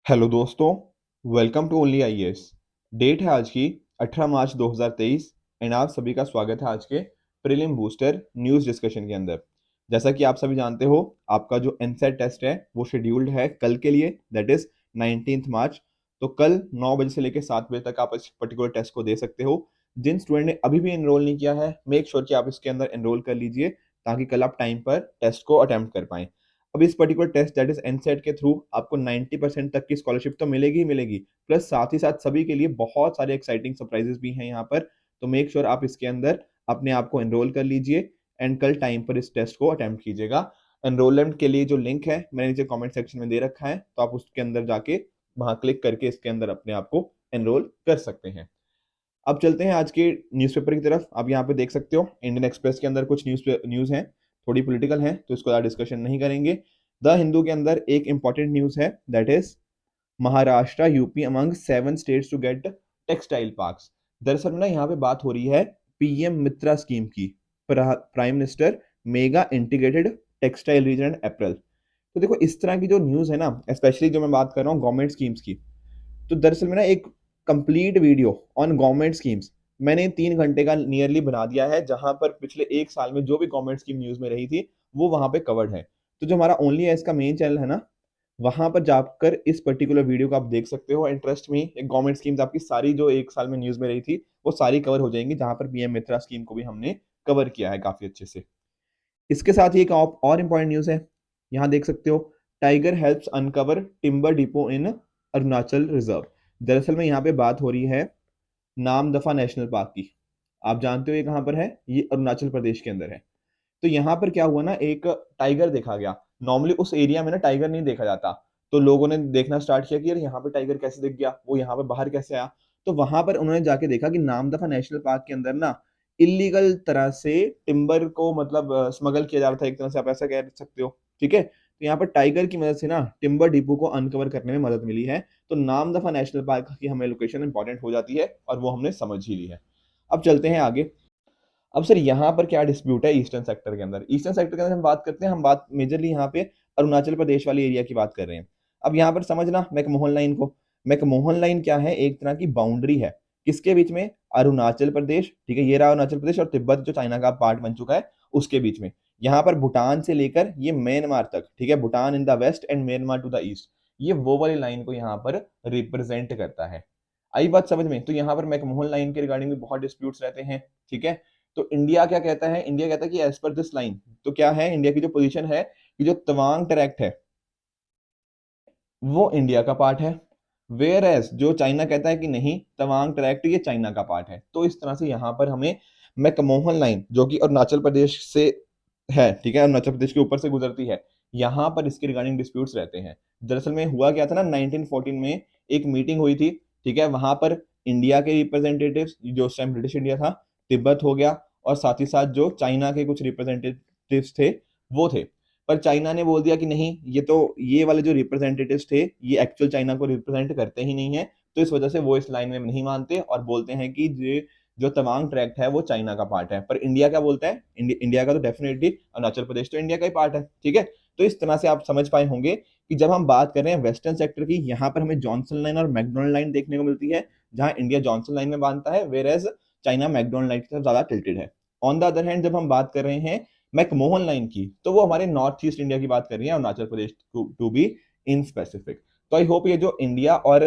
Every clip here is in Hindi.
हेलो दोस्तों, welcome to only IAS. Date है आज की 18 मार्च 2023 एंड आप सभी का स्वागत है आज के प्रीलिम बूस्टर न्यूज़ डिस्कशन के अंदर। जैसा कि आप सभी जानते हो, आपका जो एनसेट टेस्ट है वो शेड्यूल्ड है कल के लिए, दैट इज 19 मार्च। तो कल 9 बजे से लेकर 7 बजे तक आप इस पर्टिकुलर टेस्ट को दे सकते हो। जिन स्टूडेंट ने अभी भी एनरोल नहीं किया है, मेक श्योर कि आप इसके अंदर एनरोल कर लीजिए ताकि कल आप टाइम पर टेस्ट को अटेम्प्ट कर पाएं। अब इस पर्टिकुलर टेस्ट दैट इज एनसेट के थ्रू आपको 90% तक की स्कॉलरशिप तो मिलेगी ही मिलेगी, प्लस साथ ही साथ सभी के लिए बहुत सारे एक्साइटिंग सरप्राइजेस भी हैं यहाँ पर। तो मेक श्योर आप इसके अंदर अपने आप को एनरोल कर लीजिए एंड कल टाइम पर इस टेस्ट को अटेम्प्ट कीजिएगा। एनरोलमेंट के लिए जो लिंक है मैंने नीचे कमेंट सेक्शन में दे रखा है, तो आप उसके अंदर जाके वहां क्लिक करके इसके अंदर अपने आप को एनरोल कर सकते हैं। अब चलते हैं आज के न्यूज़पेपर की तरफ। आप यहाँ पे देख सकते हो इंडियन एक्सप्रेस के अंदर कुछ न्यूज़ हैं, थोड़ी पॉलिटिकल हैं तो इसको ज़्यादा डिस्कशन नहीं करेंगे। द हिंदू के अंदर एक इंपॉर्टेंट न्यूज़ है, that is Maharashtra UP among 7 states to get textile parks. दरअसल में ना यहाँ पे बात हो रही है पीएम मित्रा स्कीम की, prime minister mega integrated textile region and apparel. तो देखो इस तरह की जो न्यूज़ है ना, स्पेशली जो मैं बात कर रहा हूँ गवर्नमेंट स्कीम्स की, तो दरअसल में ना एक complete video on government schemes मैंने 3 घंटे का नियरली बना दिया है, जहां पर पिछले 1 साल में जो भी गवर्नमेंट स्कीम न्यूज में रही थी वो वहां पे कवर्ड है। तो जो हमारा ओनली है इसका मेन चैनल है ना, वहां पर जाकर इस पर्टिकुलर वीडियो को आप देख सकते हो। इंटरेस्ट में एक गवर्नमेंट स्कीम्स आपकी सारी जो 1 साल में न्यूज में रही थी वो सारी कवर हो जाएंगी, जहां पर पीएम मित्रा स्कीम को भी हमने कवर किया है काफी अच्छे से। इसके साथ ही एक और इंपॉर्टेंट न्यूज है, यहाँ देख सकते हो, tiger helps uncover timber depot in Arunachal reserve. दरअसल में यहाँ पे बात हो रही है नामदफा नेशनल पार्क की। आप जानते हो ये कहाँ पर है, ये अरुणाचल प्रदेश के अंदर है। तो यहाँ पर क्या हुआ ना, एक टाइगर देखा गया। नॉर्मली उस एरिया में ना टाइगर नहीं देखा जाता, तो लोगों ने देखना स्टार्ट किया कि यार यहाँ पे टाइगर कैसे दिख गया, वो यहाँ पे बाहर कैसे आया। तो वहां पर उन्होंने जाके देखा कि नामदफा नेशनल पार्क के अंदर ना इलीगल तरह से टिम्बर को मतलब स्मगल किया जा रहा था, एक तरह से आप ऐसा कह सकते हो। ठीक है, तो यहाँ पर टाइगर की मदद से ना टिम्बर डिपो को अनकवर करने में मदद मिली है। तो नामदफा नेशनल पार्क की हमें लोकेशन इंपॉर्टेंट हो जाती है और वो हमने समझ ही ली है। अब चलते हैं आगे। अब सर यहाँ पर क्या डिस्प्यूट है ईस्टर्न सेक्टर के अंदर? ईस्टर्न सेक्टर के अंदर हम बात करते हैं, हम बात मेजरली यहाँ पे अरुणाचल प्रदेश वाले एरिया की बात कर रहे हैं। अब यहाँ पर समझना मैकमोहन लाइन को। मैकमोहन लाइन क्या है, एक तरह की बाउंड्री है किसके बीच में, अरुणाचल प्रदेश, ठीक है, ये रहा अरुणाचल प्रदेश, और तिब्बत जो चाइना का पार्ट बन चुका है उसके बीच में। यहाँ पर भूटान से लेकर ये म्यांमार तक, ठीक है, Bhutan in the west and Myanmar to the east, ये वो वाली लाइन को यहाँ पर रिप्रेजेंट करता है। आई बात समझ में? तो यहाँ पर मैकमोहन लाइन के रिगार्डिंग भी बहुत डिस्प्यूट्स रहते हैं। ठीक है, तो इंडिया क्या कहता है, इंडिया कहता है कि एज पर दिस लाइन, तो क्या है इंडिया की जो पोजीशन है कि जो तवांग ट्रैक्ट है वो इंडिया का पार्ट है, वेयर एज जो चाइना कहता है कि नहीं तवांग ट्रैक्ट ये चाइना का पार्ट है। तो इस तरह से यहाँ पर हमें मैकमोहन लाइन जो कि अरुणाचल प्रदेश से है, ठीक है, अरुणाचल प्रदेश के ऊपर से गुजरती है, यहाँ पर इसके रिगार्डिंग डिस्प्यूट्स रहते हैं। दरअसल में हुआ क्या था ना, 1914 में एक मीटिंग हुई थी, ठीक है, वहां पर इंडिया के रिप्रेजेंटेटिव्स, जो उस टाइम ब्रिटिश इंडिया था, तिब्बत हो गया, और साथ ही साथ जो चाइना के कुछ रिप्रेजेंटेटिव्स थे वो थे। पर चाइना ने बोल दिया कि नहीं, ये तो ये वाले जो रिप्रेजेंटेटिव्स थे ये एक्चुअल चाइना को रिप्रेजेंट करते ही नहीं है, तो इस वजह से वो इस लाइन में नहीं मानते और बोलते हैं कि ये जो तवांग ट्रैक्ट है वो चाइना का पार्ट है। पर इंडिया क्या बोलता है, इंडिया का तो डेफिनेटली अरुणाचल प्रदेश तो इंडिया का ही पार्ट है। ठीक है, तो इस तरह से आप समझ पाए होंगे कि जब हम बात कर रहे हैं वेस्टर्न सेक्टर की, यहाँ पर हमें जॉनसन लाइन और मैकडोनल्ड लाइन देखने को मिलती है, जहां इंडिया जॉनसन लाइन में बांधता है, whereas China McDonald line की तरफ ज्यादा टिल्टेड है। ऑन द अदर हैंड जब हम बात कर रहे हैं मैकमोहन लाइन की, तो वो हमारे नॉर्थ ईस्ट इंडिया की बात कर रही है, Arunachal Pradesh to be in specific. तो आई होप ये जो इंडिया और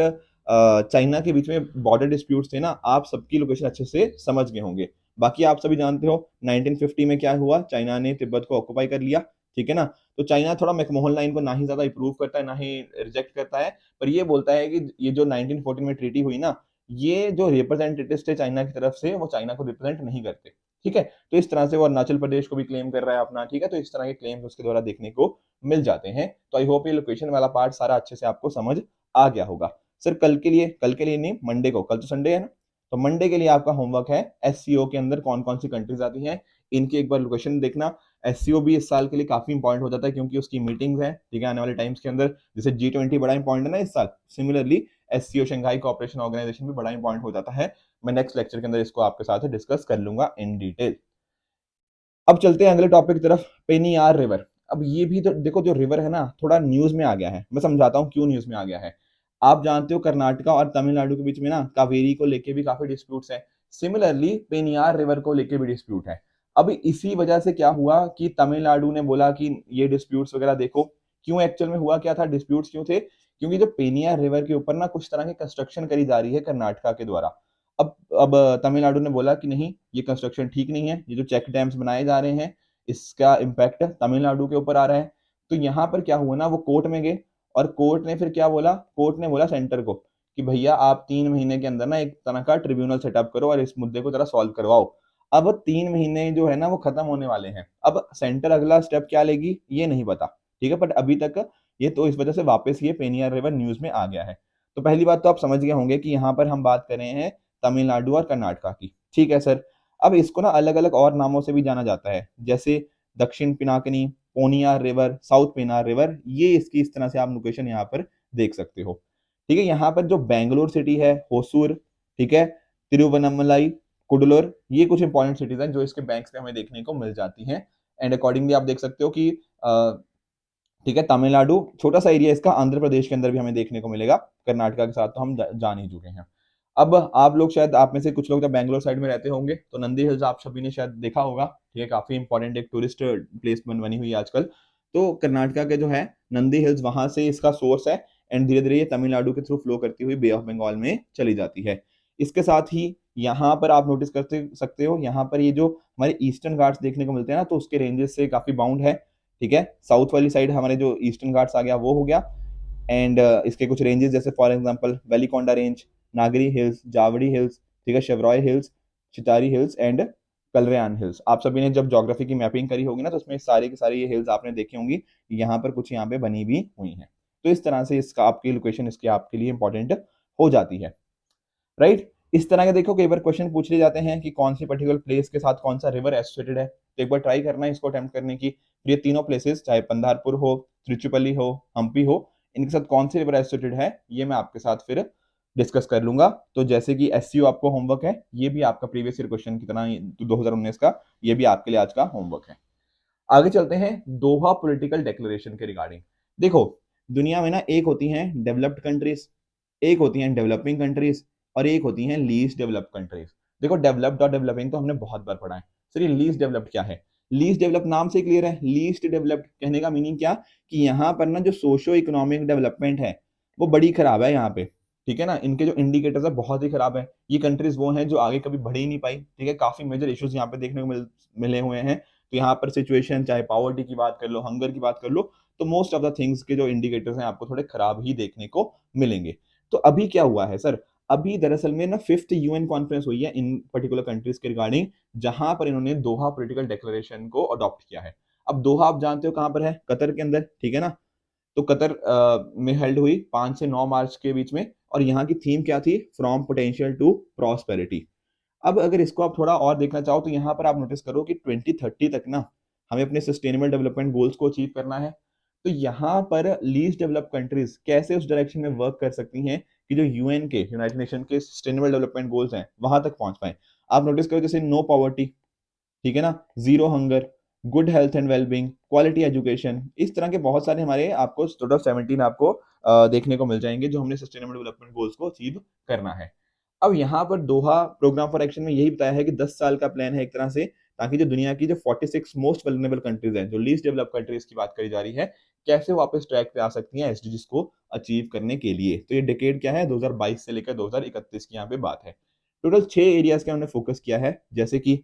चाइना के बीच में बॉर्डर डिस्प्यूट्स थे ना, आप सबकी लोकेशन अच्छे से समझ गए होंगे। बाकी आप सभी जानते हो 1950 में क्या हुआ, चाइना ने तिब्बत को ऑक्युपाई कर लिया। ठीक है ना, तो चाइना थोड़ा मैकमोहन लाइन को ना ही ज्यादा अप्रूव करता है ना ही रिजेक्ट करता है, पर ये बोलता है कि ये जो 1914 में ट्रीटी हुई ना, ये जो रिप्रेजेंटेटिव्स थे चाइना की तरफ से वो चाइना को रिप्रेजेंट नहीं करते। ठीक है, तो इस तरह से वो अरुणाचल प्रदेश को भी क्लेम कर रहा है अपना। ठीक है, तो इस तरह के क्लेम्स उसके द्वारा देखने को मिल जाते हैं। तो आई होप ये लोकेशन वाला पार्ट सारा अच्छे से आपको समझ आ गया होगा। सर कल के लिए नहीं, मंडे को, कल तो संडे है ना, तो मंडे के लिए आपका होमवर्क है एससीओ के अंदर कौन कौन सी कंट्रीज आती हैं, इनकी एक बार लोकेशन देखना। एससीओ भी इस साल के लिए काफी इंपॉर्टेंट हो जाता है क्योंकि उसकी मीटिंग्स हैं, ठीक है, आने वाले टाइम्स के अंदर। जैसे G20 बड़ा इंपॉर्टेंट है ना इस साल, similarly SCO Shanghai cooperation organisation भी बड़ा इंपॉर्टेंट हो जाता है। मैं नेक्स्ट लेक्चर के अंदर इसको आपके साथ डिस्कस कर लूंगा इन डिटेल। अब चलते हैं अगले टॉपिक की तरफ, पेनियार रिवर। अब ये भी तो देखो, जो रिवर है ना थोड़ा न्यूज में आ गया है, मैं समझाता हूँ क्यों न्यूज में आ गया है। आप जानते हो कर्नाटका और तमिलनाडु के बीच में ना कावेरी को लेके भी काफी डिस्प्यूट्स हैं। सिमिलरली पेनियार रिवर को लेके भी डिस्प्यूट है। अब इसी वजह से क्या हुआ कि तमिलनाडु ने बोला कि ये डिस्प्यूट्स वगैरह देखो। क्यों एक्चुअल में हुआ क्या था, डिस्प्यूट्स क्यों थे? क्योंकि जो पेनियार रिवर के ऊपर ना कुछ तरह की कंस्ट्रक्शन करी जा रही है कर्नाटका के द्वारा। अब तमिलनाडु ने बोला कि नहीं, ये कंस्ट्रक्शन ठीक नहीं है, ये जो चेक डैम्स बनाए जा रहे हैं इसका इम्पैक्ट तमिलनाडु के ऊपर आ रहा है। तो यहाँ पर क्या हुआ ना, वो कोर्ट में गए और कोर्ट ने फिर क्या बोला, कोर्ट ने बोला सेंटर को कि भैया आप 3 महीने के अंदर ना एक तरह का ट्रिब्यूनल सेटअप करो और इस मुद्दे को जरा सॉल्व करवाओ। अब 3 महीने जो है ना वो खत्म होने वाले हैं। अब सेंटर अगला स्टेप क्या लेगी ये नहीं पता, ठीक है, बट अभी तक ये तो इस वजह से वापस ये पेनियर रिवर न्यूज में आ गया है। तो पहली बात तो आप समझ गए होंगे कि यहाँ पर हम बात कर रहे हैं तमिलनाडु और कर्नाटका की, ठीक है सर। अब इसको ना अलग अलग और नामों से भी जाना जाता है, जैसे Dakshin Pinakini, Ponniyar river, south Pennar river, ये इसकी इस तरह से आप लोकेशन यहाँ पर देख सकते हो। ठीक है, यहाँ पर जो बेंगलोर सिटी है, होसूर, ठीक है, तिरुवन्नमलाई, कुडलोर, ये कुछ इंपॉर्टेंट सिटीज हैं जो इसके बैंक्स में हमें देखने को मिल जाती हैं। एंड अकॉर्डिंगली आप देख सकते हो कि ठीक है, तमिलनाडु छोटा सा एरिया इसका आंध्र प्रदेश के अंदर भी हमें देखने को मिलेगा। कर्नाटका के साथ तो हम जान ही चुके हैं। अब आप लोग शायद, आप में से कुछ लोग जब बैंगलोर साइड में रहते होंगे तो नंदी हिल्स आप सभी ने शायद देखा होगा, ठीक है, काफी इंपॉर्टेंट एक टूरिस्ट प्लेस बनी हुई है आजकल। तो कर्नाटका के जो है नंदी हिल्स, वहां से इसका सोर्स है एंड धीरे धीरे ये तमिलनाडु के थ्रू फ्लो करती हुई बे ऑफ बंगाल में चली जाती है। इसके साथ ही यहाँ पर आप नोटिस करते सकते हो, यहाँ पर ये जो हमारे ईस्टर्न घाट्स देखने को मिलते हैं ना, तो उसके रेंजेस से काफी बाउंड है। ठीक है, साउथ वाली साइड हमारे जो ईस्टर्न घाट्स आ गया वो हो गया। एंड इसके कुछ रेंजेस जैसे for example Velikonda range, Nagari hills, Javadi hills, ठीक है, Shevaroy hills, Chitteri hills and Kalrayan hills. आप सभी ने जब ज्योग्राफी की मैपिंग करी होगी ना तो उसमें सारे के सारे ये हिल्स आपने देखे होंगी, यहाँ पर कुछ यहाँ पे बनी भी हुई हैं। तो इस तरह से इसका आपकी लोकेशन इसकी आपके लिए इंपॉर्टेंट हो जाती है, राइट। इस तरह के देखो कई बार क्वेश्चन पूछ लिए जाते हैं कि कौन सी पर्टिकुलर प्लेस के साथ कौन सा रिवर एसोसिएटेड है, तो एक बार ट्राई करना है इसको अटेम्प्ट करने की। ये तीनों प्लेसेस, चाहे पंधारपुर हो, त्रिचुपल्ली हो, हम्पी हो, इनके साथ कौन सी रिवर एसोसिएटेड है ये मैं आपके साथ फिर डिस्कस कर लूंगा। तो जैसे कि एससीओ आपको होमवर्क है, ये भी आपका प्रीवियस ईयर क्वेश्चन की तरह 2019 का, ये भी आपके लिए आज का होमवर्क है। आगे चलते हैं दोहा पॉलिटिकल डिक्लेरेशन के रिगार्डिंग। देखो, दुनिया में ना एक होती हैं डेवलप्ड कंट्रीज, एक होती हैं डेवलपिंग कंट्रीज और एक होती हैं लीस्ट डेवलप्ड कंट्रीज। देखो, डेवलप्ड और डेवलपिंग तो हमने बहुत बार पढ़ा है। सर ये लीस्ट डेवलप्ड क्या है? लीस्ट डेवलप्ड नाम से क्लियर है। लीस्ट डेवलप्ड कहने का मीनिंग क्या, कि यहाँ पर ना जो सोशो इकोनॉमिक डेवलपमेंट है वो बड़ी खराब है यहाँ पे। ठीक है ना, इनके जो इंडिकेटर्स है बहुत ही खराब है। ये कंट्रीज वो हैं जो आगे कभी बढ़ ही नहीं पाई। ठीक है, काफी मेजर इश्यूज यहाँ पे देखने को मिले हुए हैं। तो यहाँ पर सिचुएशन, चाहे पॉवर्टी की बात कर लो, हंगर की बात कर लो, तो मोस्ट ऑफ द थिंग्स के जो इंडिकेटर्स हैं आपको थोड़े खराब ही देखने को मिलेंगे। तो अभी क्या हुआ है सर, अभी दरअसल में ना 5th यूएन कॉन्फ्रेंस हुई है इन पर्टिकुलर कंट्रीज के रिगार्डिंग, जहां पर इन्होंने दोहा पॉलिटिकल डिक्लेरेशन को अडॉप्ट किया है। अब दोहा आप जानते हो कहां पर है, कतर के अंदर, ठीक है ना। तो कतर में हेल्ड हुई 5 से 9 मार्च के बीच में, और यहाँ की थीम क्या थी, फ्रॉम पोटेंशियल टू प्रॉस्पेरिटी। अब अगर इसको आप थोड़ा और देखना चाहो तो यहाँ पर आप नोटिस करो कि 2030 तक ना हमें अपने सस्टेनेबल डेवलपमेंट गोल्स को अचीव करना है। तो यहाँ पर लीस्ट डेवलप कंट्रीज कैसे उस डायरेक्शन में वर्क कर सकती हैं कि जो यूएन के, यूनाइटेड नेशन के सस्टेनेबल डेवलपमेंट गोल्स हैं वहां तक पहुंच पाए। आप नोटिस करो जैसे नो पॉवर्टी, ठीक है ना, zero hunger, good health and wellbeing, quality education, इस तरह के बहुत सारे हमारे आपको टोटल 17 आपको देखने को मिल जाएंगे जो हमने सस्टेनेबल डेवलपमेंट गोल्स को अचीव करना है। अब यहाँ पर दोहा प्रोग्राम फॉर एक्शन में यही बताया है कि 10 साल का प्लान है एक तरह से, ताकि जो दुनिया की जो 46 मोस्ट वल्नरेबल कंट्रीज हैं, जो लीस्ट डेवलप कंट्रीज की बात करी जा रही है, कैसे वापस ट्रैक पे आ सकती हैं एसडीजीज को अचीव करने के लिए। तो ये डिकेड क्या है, 2022 से लेकर 2031 की यहाँ पे बात है। टोटल 6 एरियाज के हमने फोकस किया है, जैसे कि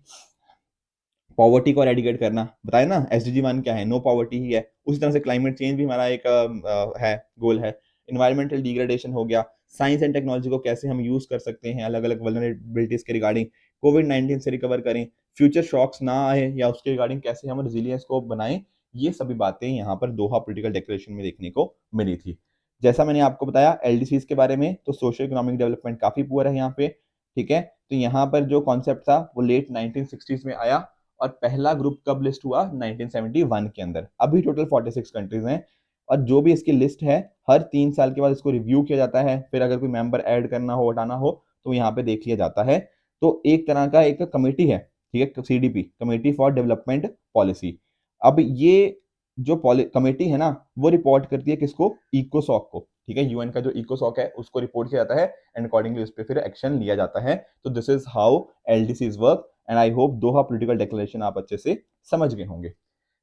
पॉवर्टी को एडिकेट करना, बताया ना एसडीजी 1 क्या है, नो पॉवर्टी ही है। उसी तरह से क्लाइमेट चेंज भी हमारा एक है, गोल है। इन्वायरमेंटल डिग्रेडेशन हो गया, साइंस एंड टेक्नोलॉजी को कैसे हम यूज कर सकते हैं अलग अलग वल्नरेबिलिटीज के रिगार्डिंग, कोविड-19 से रिकवर करें, फ्यूचर शॉक्स ना आए या उसके रिगार्डिंग कैसे हम रिजिलियंस को बनाएं, ये सभी बातें यहाँ पर दोहा पॉलिटिकल डिक्लेरेशन में देखने को मिली थी। जैसा मैंने आपको बताया एलडीसीज के बारे में, तो सोशो इकोनॉमिक डेवलपमेंट काफी पुअर है यहाँ पे। ठीक है, तो यहाँ पर जो कॉन्सेप्ट था वो लेट 1960s में आया, और पहला ग्रुप कब लिस्ट हुआ, 1971 के अंदर। अभी टोटल 46 कंट्रीज हैं, और जो भी इसकी लिस्ट है हर 3 साल के बाद इसको रिव्यू किया जाता है। फिर अगर कोई मेंबर ऐड करना हो, हटाना हो, तो यहाँ पे देख लिया जाता है। तो एक तरह का एक कमेटी है, ठीक है, CDP, committee for development policy. अब ये जो कमेटी है ना वो रिपोर्ट करती है किसको, इकोसॉक को, ठीक है, यूएन का जो इकोसॉक है उसको रिपोर्ट किया जाता है एंड अकॉर्डिंगली उस पर फिर एक्शन लिया जाता है। तो this is how LDCs work and I hope Doha political declaration आप अच्छे से समझ गए होंगे।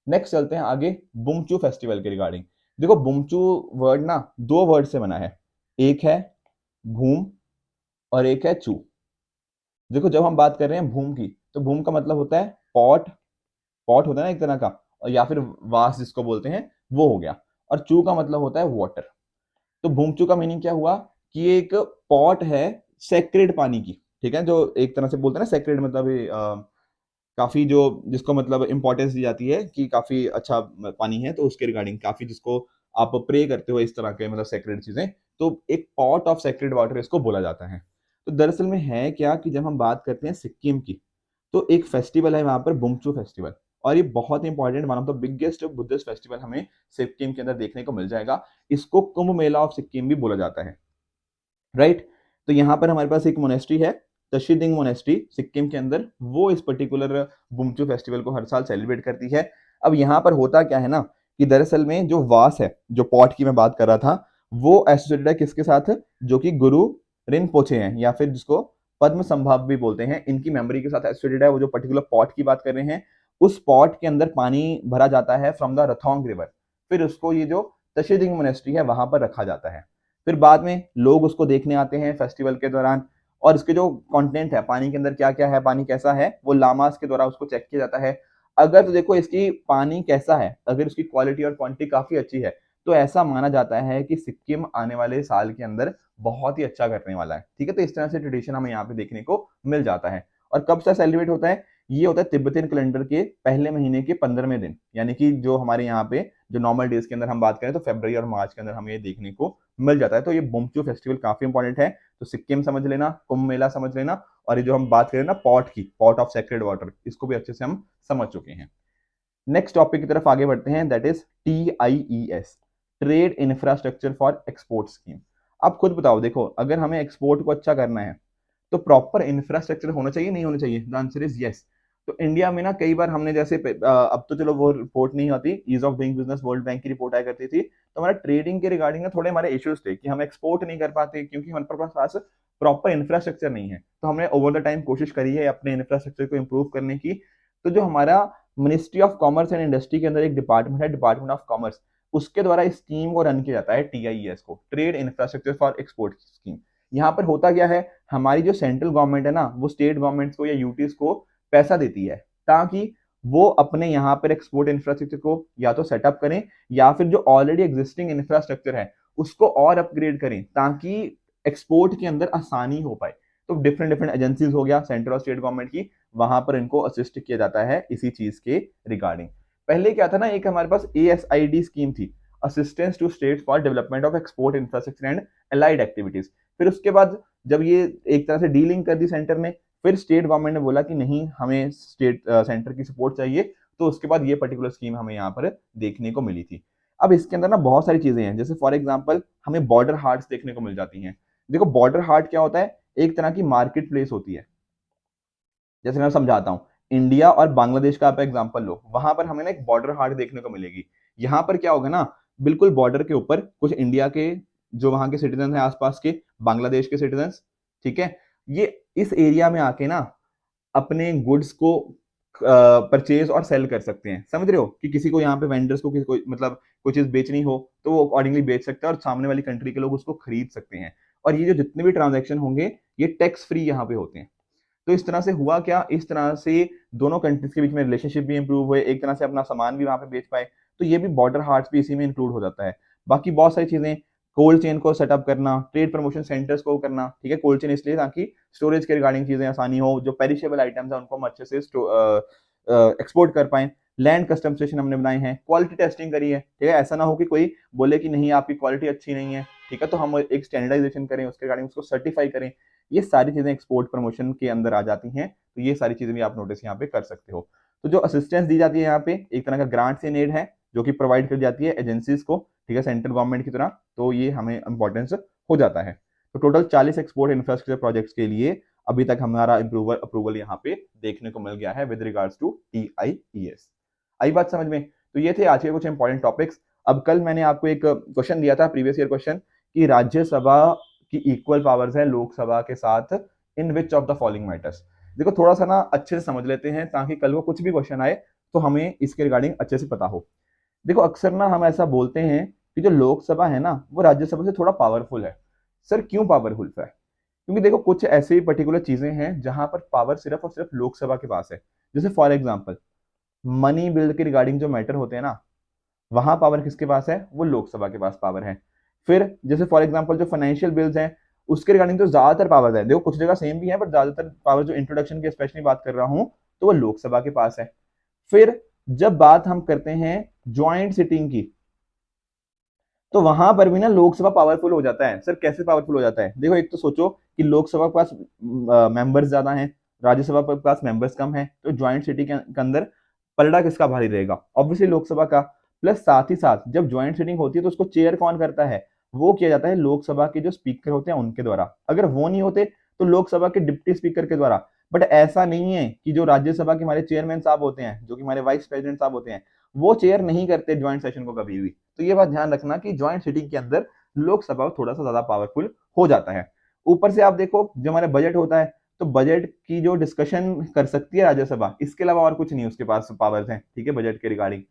नेक्स्ट चलते हैं आगे बुमचू फेस्टिवल के रिगार्डिंग। देखो बुमचू वर्ड ना दो वर्ड से बना है, एक है भूम और एक है चू। देखो जब हम बात कर रहे हैं भूम की, तो भूम का मतलब होता है पॉट, पॉट होता है ना एक तरह का, और या फिर वास जिसको बोलते हैं वो हो गया, और चू का मतलब होता है वाटर। तो भूमचू का मीनिंग क्या हुआ कि ये एक पॉट है सेक्रेड पानी की, ठीक है, जो एक तरह से बोलते हैं ना सेक्रेड मतलब काफी जो जिसको मतलब इंपॉर्टेंस दी जाती है कि काफी अच्छा पानी है, तो उसके रिगार्डिंग काफी जिसको आप प्रे करते हो इस तरह के मतलब सेक्रेड चीजें, तो एक पॉट ऑफ सेक्रेड वाटर इसको बोला जाता है। तो दरअसल में है क्या कि जब हम बात करते हैं सिक्किम की, तो एक फेस्टिवल है वहां पर बुमचू फेस्टिवल, और ये बहुत important, one of the biggest Buddhist festival हमें सिक्किम के अंदर देखने को मिल जाएगा। इसको कुंभ मेला ऑफ सिक्किम भी बोला जाता है, राइट। तो यहाँ पर हमारे पास एक मोनेस्ट्री है तशीदिंग मोनेस्ट्री सिक्किम के अंदर, वो इस पर्टिकुलर बुमचू फेस्टिवल को हर साल सेलिब्रेट करती है। अब यहाँ पर होता क्या है ना कि दरअसल में जो वास है, जो पॉट की मैं बात कर रहा था, वो एसोसिएटेड है किसके साथ, जो कि गुरु रिनपोचे हैं या फिर जिसको पद्म संभाव भी बोलते हैं, इनकी मेमोरी के साथ एसोसिएटेड है। वो जो पर्टिकुलर पॉट की बात कर रहे हैं, उस पॉट के अंदर पानी भरा जाता है फ्रॉम द रथोंग रिवर, फिर उसको ये जो तशीदिंग मोनेस्ट्री है वहां पर रखा जाता है। फिर बाद में लोग उसको देखने आते हैं फेस्टिवल के दौरान, और इसके जो कंटेंट है पानी के अंदर क्या क्या है, पानी कैसा है, वो लामास के द्वारा उसको चेक किया जाता है। अगर तो देखो इसकी पानी कैसा है, अगर उसकी क्वालिटी और क्वांटिटी काफी अच्छी है, तो ऐसा माना जाता है कि सिक्किम आने वाले साल के अंदर बहुत ही अच्छा करने वाला है, ठीक है। तो इस तरह से ट्रेडिशन हमें यहाँ पे देखने को मिल जाता है। और कब से सेलिब्रेट होता है, ये होता है तिब्बतियन कैलेंडर के पहले महीने के 15वें दिन, यानी कि जो हमारे यहाँ पे जो नॉर्मल डेज के अंदर हम बात करें तो फरवरी और मार्च के अंदर हमें ये देखने को मिल जाता है। तो ये बुमचू फेस्टिवल काफी इंपॉर्टेंट है। तो सिक्किम समझ लेना, कुंभ मेला समझ लेना, और ये जो हम बात करें ना पॉट की, पॉट ऑफ सेक्रेड वाटर, इसको भी अच्छे से हम समझ चुके हैं। नेक्स्ट टॉपिक की तरफ आगे बढ़ते हैं, that is TIES, trade infrastructure for export scheme. आप खुद बताओ, देखो अगर हमें एक्सपोर्ट को अच्छा करना है तो प्रॉपर इंफ्रास्ट्रक्चर होना चाहिए नहीं होना चाहिए, द आंसर इज यस। तो इंडिया में ना कई बार हमने जैसे अब तो चलो वो रिपोर्ट नहीं होती, ease of doing business world bank की रिपोर्ट आया करती थी, तो हमारा ट्रेडिंग के रिगार्डिंग ना थोड़े हमारे इश्यूज थे कि हम एक्सपोर्ट नहीं कर पाते क्योंकि हमारे पास प्रॉपर इंफ्रास्ट्रक्चर नहीं है। तो हमने ओवर द टाइम कोशिश करी है अपने इंफ्रास्ट्रक्चर को इम्प्रूव करने की। तो जो हमारा ministry of commerce and industry के अंदर एक डिपार्टमेंट है, डिपार्टमेंट ऑफ कॉमर्स, उसके द्वारा इस स्कीम को रन किया जाता है TIES को, trade infrastructure for export scheme. यहाँ पर होता क्या है, हमारी जो सेंट्रल गवर्नमेंट है ना वो स्टेट गवर्नमेंट्स को या यूटीज को पैसा देती है ताकि वो अपने यहाँ पर एक्सपोर्ट इंफ्रास्ट्रक्चर को या तो सेटअप करें या फिर जो ऑलरेडी एग्जिस्टिंग इंफ्रास्ट्रक्चर है उसको और अपग्रेड करें ताकि एक्सपोर्ट के अंदर आसानी हो पाए। तो डिफरेंट डिफरेंट एजेंसीज हो गया सेंट्रल और स्टेट गवर्नमेंट की, वहां पर इनको असिस्ट किया जाता है इसी चीज के रिगार्डिंग। पहले क्या था ना, एक हमारे पास ASID स्कीम थी, assistance to state for development of export infrastructure and allied activities. फिर उसके बाद जब ये एक तरह से डीलिंग कर दी सेंटर ने, फिर स्टेट गवर्नमेंट ने बोला कि नहीं हमें स्टेट सेंटर की सपोर्ट चाहिए, तो उसके बाद ये पर्टिकुलर स्कीम हमें यहाँ पर देखने को मिली थी। अब इसके अंदर ना बहुत सारी चीजें हैं, जैसे फॉर एग्जाम्पल हमें बॉर्डर हार्ट्स देखने को मिल जाती हैं। देखो बॉर्डर हार्ट क्या होता है, एक तरह की मार्केट प्लेस होती है। जैसे मैं समझाता हूँ, इंडिया और बांग्लादेश का आप एग्जांपल लो, वहां पर हमें ना एक बॉर्डर हाट देखने को मिलेगी। यहाँ पर क्या होगा ना, बिल्कुल बॉर्डर के ऊपर कुछ इंडिया के जो वहां के सिटीजन हैं आसपास के, बांग्लादेश के सिटीजन, ठीक है, ये इस एरिया में आके ना अपने गुड्स को परचेज और सेल कर सकते हैं। समझ रहे हो कि किसी को यहाँ पे वेंडर्स को किसी को मतलब कोई चीज बेचनी हो तो वो अकॉर्डिंगली बेच सकता है और सामने वाली कंट्री के लोग उसको खरीद सकते हैं। और ये जो जितने भी ट्रांजेक्शन होंगे ये टैक्स फ्री यहाँ पे होते हैं। तो इस तरह से हुआ क्या, इस तरह से दोनों कंट्रीज के बीच में रिलेशनशिप भी इंप्रूव हुए, एक तरह से अपना सामान भी वहां पे बेच पाए। तो ये भी बॉर्डर हार्ट्स भी इसी में इंक्लूड हो जाता है। बाकी बहुत सारी चीजें, कोल्ड चेन को सेटअप करना, ट्रेड प्रमोशन सेंटर्स को करना, ठीक है, कोल्ड चेन इसलिए ताकि स्टोरेज के रिगार्डिंग चीजें आसानी हो, जो पेरिशेबल आइटम्स है उनको हम अच्छे से एक्सपोर्ट कर पाए। लैंड कस्टम स्टेशन हमने बनाए हैं, क्वालिटी टेस्टिंग करी है, ठीक है, ऐसा ना हो कि कोई बोले कि नहीं आपकी क्वालिटी अच्छी नहीं है, ठीक है, तो हम एक स्टैंडर्डाइजेशन करें उसके रिगार्डिंग, उसको सर्टिफाई करें। ये सारी चीजें एक्सपोर्ट प्रमोशन के अंदर आ जाती हैं। तो ये सारी चीजें भी आप नोटिस यहाँ पे कर सकते हो। तो जो असिस्टेंस दी जाती है यहाँ पे एक तरह का ग्रांट्स इन एड है जो कि प्रोवाइड कर जाती है एजेंसीज को, ठीक है, सेंट्रल गवर्नमेंट की तरह। तो ये हमें इंपॉर्टेंस हो जाता है। तो टोटल 40 एक्सपोर्ट इंफ्रास्ट्रक्चर प्रोजेक्ट्स के लिए अभी तक हमारा अप्रूवल यहाँ पे देखने को मिल गया है विद रिगार्ड्स टू TIES। आई बात समझ में। तो ये थे आज के कुछ इंपॉर्टेंट टॉपिक्स। अब कल मैंने आपको एक क्वेश्चन दिया था, प्रीवियस ईयर क्वेश्चन, कि राज्यसभा की इक्वल पावर्स है लोकसभा के साथ इन which of the following matters. देखो थोड़ा सा ना अच्छे से समझ लेते हैं ताकि कल को कुछ भी क्वेश्चन आए तो हमें इसके रिगार्डिंग अच्छे से पता हो। देखो अक्सर ना हम ऐसा बोलते हैं कि जो लोकसभा है ना वो राज्यसभा से थोड़ा पावरफुल है। सर क्यों पावरफुल है? क्योंकि देखो कुछ ऐसी पर्टिकुलर चीजें हैं जहां पर पावर सिर्फ और सिर्फ लोकसभा के पास है। जैसे फॉर एग्जांपल मनी बिल के रिगार्डिंग जो मैटर होते हैं ना, वहां पावर किसके पास है? वो लोकसभा के पास पावर है। फिर जैसे फॉर एग्जांपल जो फाइनेंशियल बिल्स हैं उसके रिगार्डिंग तो ज्यादातर पावर है। देखो कुछ जगह सेम भी है बट ज्यादातर पावर जो इंट्रोडक्शन की स्पेशली बात कर रहा हूं तो वो लोकसभा के पास है। फिर जब बात हम करते हैं ज्वाइंट सिटिंग की, तो वहां पर भी ना लोकसभा पावरफुल हो जाता है। सर कैसे पावरफुल हो जाता है? देखो एक तो सोचो कि लोकसभा के पास मेंबर्स ज्यादा हैं, राज्यसभा के पास मेंबर्स कम है, तो ज्वाइंट सिटी के अंदर पलड़ा किसका भारी रहेगा? ऑब्वियसली लोकसभा का। प्लस साथ ही साथ जब ज्वाइंट सिटिंग होती है तो उसको चेयर कौन करता है? वो किया जाता है लोकसभा के जो स्पीकर होते हैं उनके द्वारा। अगर वो नहीं होते तो लोकसभा के डिप्टी स्पीकर के द्वारा। बट ऐसा नहीं है कि जो राज्यसभा के हमारे चेयरमैन साहब होते हैं, जो कि हमारे वाइस प्रेसिडेंट साहब होते हैं, वो चेयर नहीं करते ज्वाइंट सेशन को कभी भी। तो ये बात ध्यान रखना कि ज्वाइंट सिटिंग के अंदर लोकसभा थोड़ा सा ज्यादा पावरफुल हो जाता है। ऊपर से आप देखो जो हमारा बजट होता है तो बजट की जो डिस्कशन कर सकती है राज्यसभा, इसके अलावा और कुछ नहीं उसके पास पावर्स हैं, ठीक है, बजट के रिगार्डिंग।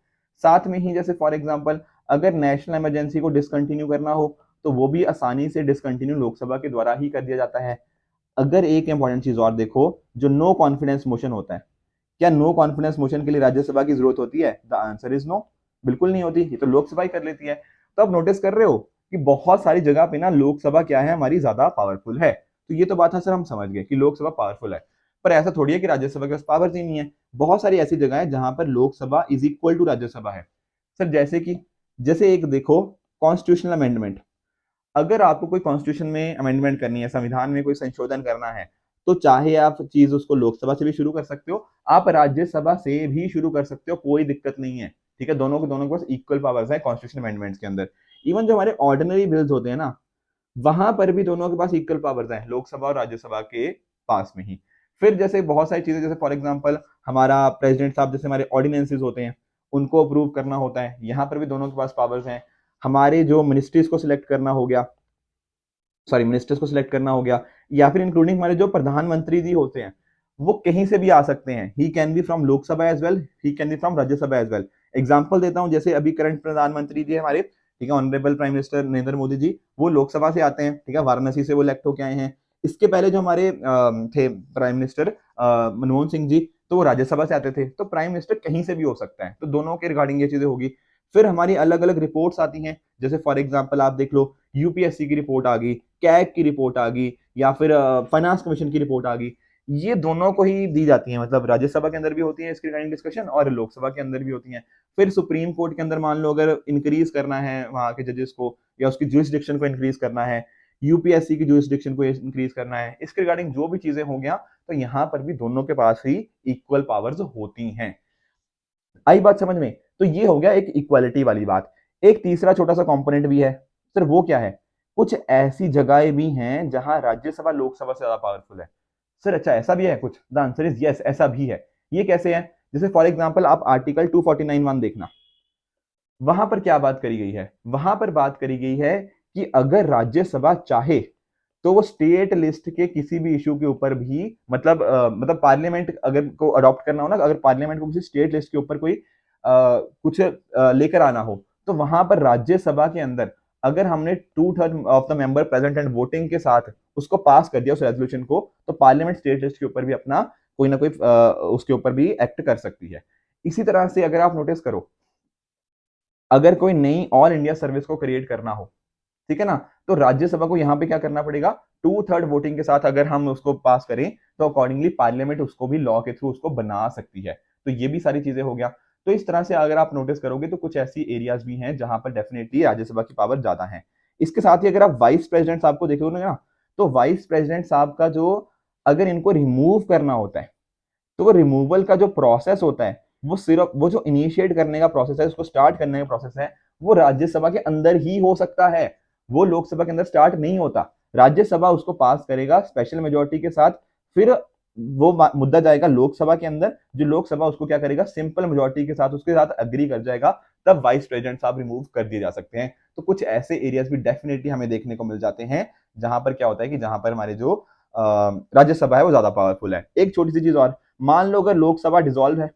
साथ में ही जैसे फॉर एग्जांपल अगर नेशनल इमरजेंसी को डिसकंटिन्यू करना हो तो वो भी आसानी से डिसकंटिन्यू लोकसभा के द्वारा ही कर दिया जाता है। अगर एक इंपॉर्टेंट चीज और देखो, जो नो कॉन्फिडेंस मोशन होता है, क्या नो कॉन्फिडेंस मोशन के लिए राज्यसभा की जरूरत होती है? द आंसर इज नो, बिल्कुल नहीं होती। ये तो लोकसभा ही कर लेती है। तो आप नोटिस कर रहे हो कि बहुत सारी जगह पे ना लोकसभा क्या है, हमारी ज्यादा पावरफुल है। तो ये तो बात है सर, हम समझ गए कि लोकसभा पावरफुल है। पर ऐसा थोड़ी है कि राज्यसभा के पास पावर ही नहीं है। बहुत सारी ऐसी जगह है जहां पर Lok Sabha is equal to Rajya Sabha है। सर जैसे कि, जैसे एक देखो कॉन्स्टिट्यूशनल अमेंडमेंट। अगर आपको कोई कॉन्स्टिट्यूशन में अमेंडमेंट करनी है, संविधान में कोई संशोधन करना है, तो चाहे आप चीज उसको लोकसभा से भी शुरू कर सकते हो, आप राज्यसभा से भी शुरू कर सकते हो, कोई दिक्कत नहीं है। ठीक है, दोनों के पास इक्वल पावर्स है कॉन्स्टिट्यूशन अमेंडमेंट्स के अंदर। इवन जो हमारे ऑर्डिनरी बिल्स होते हैं ना, वहां पर भी दोनों के पास इक्वल पावर्स हैं, लोकसभा और राज्यसभा के पास में ही। फिर जैसे बहुत सारी चीजें, जैसे फॉर एग्जांपल हमारा प्रेसिडेंट साहब, जैसे हमारे ऑर्डिनेंसेस होते हैं उनको अप्रूव करना होता है, यहाँ पर भी दोनों के पास पावर्स हैं। हमारे जो मिनिस्ट्रीज को सिलेक्ट करना हो गया, सॉरी मिनिस्टर्स को सिलेक्ट करना हो गया, या फिर इंक्लूडिंग हमारे जो प्रधानमंत्री जी होते हैं वो कहीं से भी आ सकते हैं। He can be from Lok Sabha as well, he can be from Rajya Sabha as well. Example देता हूं, जैसे अभी करंट प्रधानमंत्री जी हमारे, ठीक है, honourable prime minister Narendra Modi ji, वो लोकसभा से आते हैं, ठीक है, वाराणसी से वो इलेक्ट होके आए हैं। इसके पहले जो हमारे थे प्राइम मिनिस्टर मनमोहन सिंह जी, तो वो राज्यसभा से आते थे। तो प्राइम मिनिस्टर कहीं से भी हो सकता है, तो दोनों के रिगार्डिंग ये चीजें होगी। फिर हमारी अलग अलग रिपोर्ट्स आती हैं, जैसे फॉर एग्जाम्पल आप देख लो यूपीएससी की रिपोर्ट आ गई, कैग की रिपोर्ट आ गई, या फिर फाइनेंस कमीशन की रिपोर्ट आ गई। ये दोनों को ही दी जाती है, मतलब राज्यसभा के अंदर भी होती है इसकी रिगार्डिंग डिस्कशन और लोकसभा के अंदर भी होती है। फिर सुप्रीम कोर्ट के अंदर मान लो अगर इंक्रीज करना है वहां के जजेस को, या उसकी जुरिस्डिक्शन को इंक्रीज करना है, यूपीएससी की जुरिस्डिक्शन को इंक्रीज करना है, इसके रिगार्डिंग जो भी चीजें हो गया, तो यहाँ पर भी दोनों के पास ही इक्वल पावर्स होती हैं। आई बात समझ में? तो ये हो गया एक इक्वालिटी वाली बात। एक तीसरा छोटा सा कंपोनेंट भी है सर, वो क्या है? कुछ ऐसी जगहें भी हैं जहां राज्यसभा लोकसभा से ज्यादा पावरफुल है। सर अच्छा ऐसा भी है कुछ? द आंसर इज यस, ऐसा भी है। ये कैसे है? जैसे फॉर एग्जांपल आप आर्टिकल 249(1) देखना, वहां पर क्या बात करी गई है? वहां पर बात करी गई है कि अगर राज्यसभा चाहे तो वो स्टेट लिस्ट के किसी भी इशू के ऊपर भी, मतलब पार्लियामेंट अगर को अडॉप्ट करना हो ना, अगर पार्लियामेंट को किसी स्टेट लिस्ट के ऊपर कोई कुछ लेकर आना हो, तो वहां पर राज्यसभा के अंदर अगर हमने 2/3 of the member present and voting के साथ उसको पास कर दिया उस रेजोल्यूशन को, तो पार्लियामेंट स्टेट लिस्ट के ऊपर भी अपना कोई ना कोई उसके ऊपर भी एक्ट कर सकती है। इसी तरह से अगर आप नोटिस करो, अगर कोई नई ऑल इंडिया सर्विस को क्रिएट करना हो, ठीक है ना, तो राज्यसभा को यहां पे क्या करना पड़ेगा? 2/3 वोटिंग के साथ अगर हम उसको पास करें तो अकॉर्डिंगली पार्लियामेंट उसको भी लॉ के थ्रू उसको बना सकती है। तो ये भी सारी चीजें हो गया। तो इस तरह से अगर आप नोटिस करोगे तो कुछ ऐसी एरियाज भी हैं जहां पर डेफिनेटली राज्यसभा की पावर ज्यादा है। इसके साथ ही अगर आप वाइस प्रेसिडेंट साहब को देखोगे ना, तो वाइस प्रेसिडेंट साहब का जो, अगर इनको रिमूव करना होता है, तो वो रिमूवल का जो प्रोसेस होता है, वो सिर्फ वो जो इनिशिएट करने का प्रोसेस है, उसको स्टार्ट करने का प्रोसेस है, वो राज्यसभा के अंदर ही हो सकता है। वो लोकसभा के अंदर स्टार्ट नहीं होता। राज्यसभा उसको पास करेगा स्पेशल मेजोरिटी के साथ, फिर वो मुद्दा जाएगा लोकसभा के अंदर, जो लोकसभा उसको क्या करेगा, सिंपल मेजोरिटी के साथ उसके साथ अग्री कर जाएगा, तब वाइस प्रेसिडेंट साहब रिमूव कर दिए जा सकते हैं। तो कुछ ऐसे एरियाज भी डेफिनेटली हमें देखने को मिल जाते हैं जहां पर क्या होता है कि जहां पर हमारे जो राज्यसभा है वो ज्यादा पावरफुल है। एक छोटी सी चीज और, मान लो अगर लोकसभा डिसॉल्व है,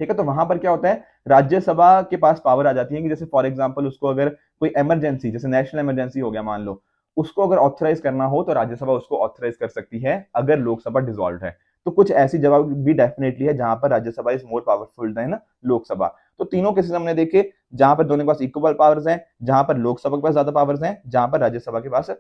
ठीक है, तो वहां पर क्या होता है, राज्यसभा के पास पावर आ जाती है कि जैसे फॉर एग्जांपल उसको अगर कोई इमरजेंसी, जैसे नेशनल इमरजेंसी हो गया मान लो, उसको अगर ऑथराइज करना हो तो राज्यसभा उसको ऑथराइज कर सकती है अगर लोकसभा डिसॉल्व है। तो कुछ ऐसी जगह भी डेफिनेटली है जहां पर Rajya Sabha is more powerful than Lok Sabha. तो तीनों केसेस हमने देखे जहां पर दोनों के पास इक्वल पावर्स हैं, जहां पर लोकसभा के पास ज्यादा पावर्स हैं, जहां पर राज्यसभा के पास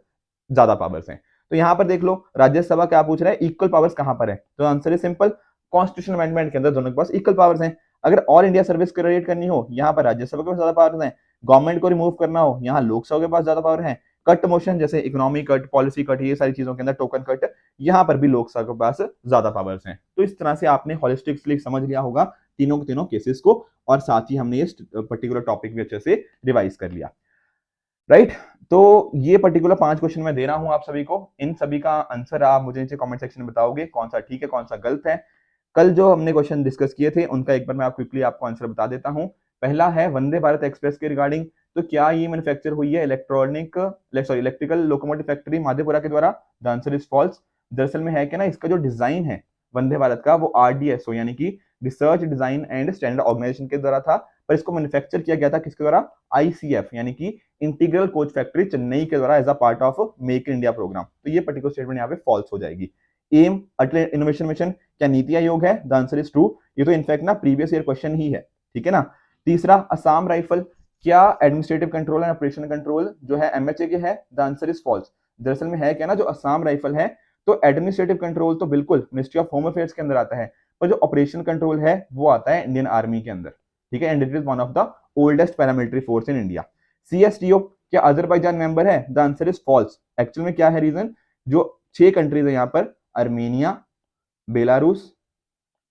ज्यादा पावर्स हैं। तो यहां पर देख लो राज्यसभा क्या पूछ रहा है, इक्वल पावर्स कहां पर है, तो answer is simple, constitution amendment के अंदर दोनों के पास इक्वल पावर्स हैं। अगर ऑल इंडिया सर्विस क्रिएट करनी हो, यहाँ पर राज्यसभा के पास ज्यादा पावर्स हैं। गवर्नमेंट को रिमूव करना हो, यहाँ लोकसभा के पास ज्यादा पावर है। कट मोशन जैसे इकोनॉमी कट, पॉलिसी कट, ये सारी चीजों के अंदर टोकन कट, यहाँ पर भी लोकसभा के पास ज्यादा पावर्स हैं। तो इस तरह से आपने हॉलिस्टिकली समझ लिया होगा तीनों के तीनों केसेस को, और साथ ही हमने इस पर्टिकुलर टॉपिक भी अच्छे से रिवाइज कर लिया, राइट। तो ये पर्टिकुलर 5 क्वेश्चन मैं दे रहा हूं आप सभी को, इन सभी का आंसर आप मुझे नीचे कमेंट सेक्शन में बताओगे कौन सा ठीक है कौन सा गलत है। कल जो हमने क्वेश्चन डिस्कस किए थे उनका एक बार मैं क्विकली आपको आंसर बता देता हूं। पहला है वंदे भारत एक्सप्रेस के रिगार्डिंग, तो क्या ये मैन्युफैक्चर हुई है इलेक्ट्रिकल लोकोमोटिव फैक्ट्री माधेपुरा के द्वारा, द आंसर इज फॉल्स। दरअसल में है कि ना, इसका जो डिजाइन है वंदे भारत का वो आरडीएसओ यानी कि research design and standard organisation के द्वारा था, पर इसको मैन्युफैक्चर किया गया था किसके द्वारा, आईसीएफ यानी कि इंटीग्रल कोच फैक्ट्री चेन्नई के द्वारा as a part of make in India programme. तो ये पर्टिकुलर स्टेटमेंट यहाँ पे फॉल्स हो जाएगी। एम अटल इनोवेशन मिशन क्या नीति आयोग है, द आंसर इज ट्रू। ये तो इनफैक्ट ना प्रीवियस ईयर क्वेश्चन ही है, ठीक है ना। तीसरा असम राइफल क्या administrative control and operation control जो है एमएचए के है, द आंसर इज फॉल्स। दरअसल में है क्या ना, जो असम राइफल है तो एडमिनिस्ट्रेटिव कंट्रोल तो बिल्कुल मिनिस्ट्री ऑफ होम अफेयर्स के अंदर आता है, पर जो ऑपरेशन कंट्रोल है वो आता है इंडियन आर्मी के अंदर, ठीक है, and it is one of the oldest paramilitary force in India. CSTO क्या अजरबैजान मेंबर है, the answer is false. Actual में क्या है रीजन, जो 6 कंट्रीज है यहाँ पर, Armenia, Belarus,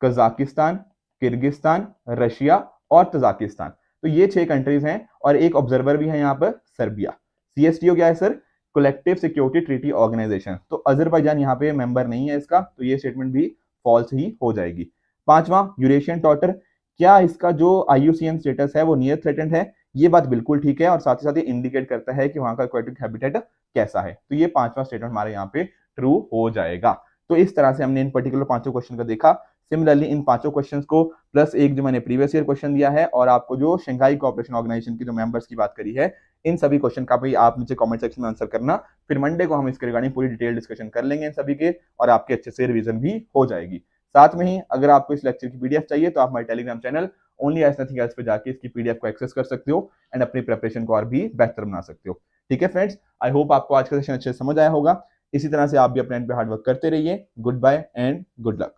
Kazakhstan, Kyrgyzstan, Russia और तजाकिस्तान, तो ये 6 कंट्रीज हैं और एक ऑब्जर्वर भी है यहाँ पर सर्बिया। सीएसटीओ क्या है sir, collective security treaty organisation, तो अजरबैजान यहाँ पे मेंबर नहीं है इसका, तो ये स्टेटमेंट भी फॉल्स ही हो जाएगी। पांचवा यूरेशियन टॉटर, क्या इसका जो आईयूसीएन स्टेटस है वो नियर थ्रेटेंड है, ये बात बिल्कुल ठीक है, और साथ ही साथ ये इंडिकेट करता है कि वहां का एक्वाटिक हैबिटेट कैसा है, तो ये 5वां स्टेटमेंट हमारे यहाँ पे ट्रू हो जाएगा। तो इस तरह से हमने इन पर्टिकुलर 5 क्वेश्चन को देखा। सिमिलरली इन 5 क्वेश्चंस को प्लस एक जो मैंने प्रीवियस ईयर क्वेश्चन दिया है और आपको जो शंघाई कोऑपरेशन ऑर्गेनाइजेशन की जो मेंबर्स की बात करी है, इन सभी क्वेश्चन का भी आप नीचे कमेंट सेक्शन में आंसर करना, फिर मंडे को हम इसके रिगार्डिंग पूरी डिटेल डिस्कशन कर लेंगे इन सभी के, और आपके अच्छे से रिवीजन भी हो जाएगी। साथ में ही अगर आपको इस लेक्चर की पीडीएफ चाहिए तो आप हमारे Telegram channel only as nothing else पे जाके इसकी पीडीएफ को एक्सेस कर सकते हो एंड अपनी प्रिपरेशन को और भी बेहतर बना सकते हो। ठीक है फ्रेंड्स, आई होप आपको आज का सेशन अच्छे से समझ आया होगा। इसी तरह से आप भी अपने एंड पे हार्ड वर्क करते रहिए। Goodbye and good luck.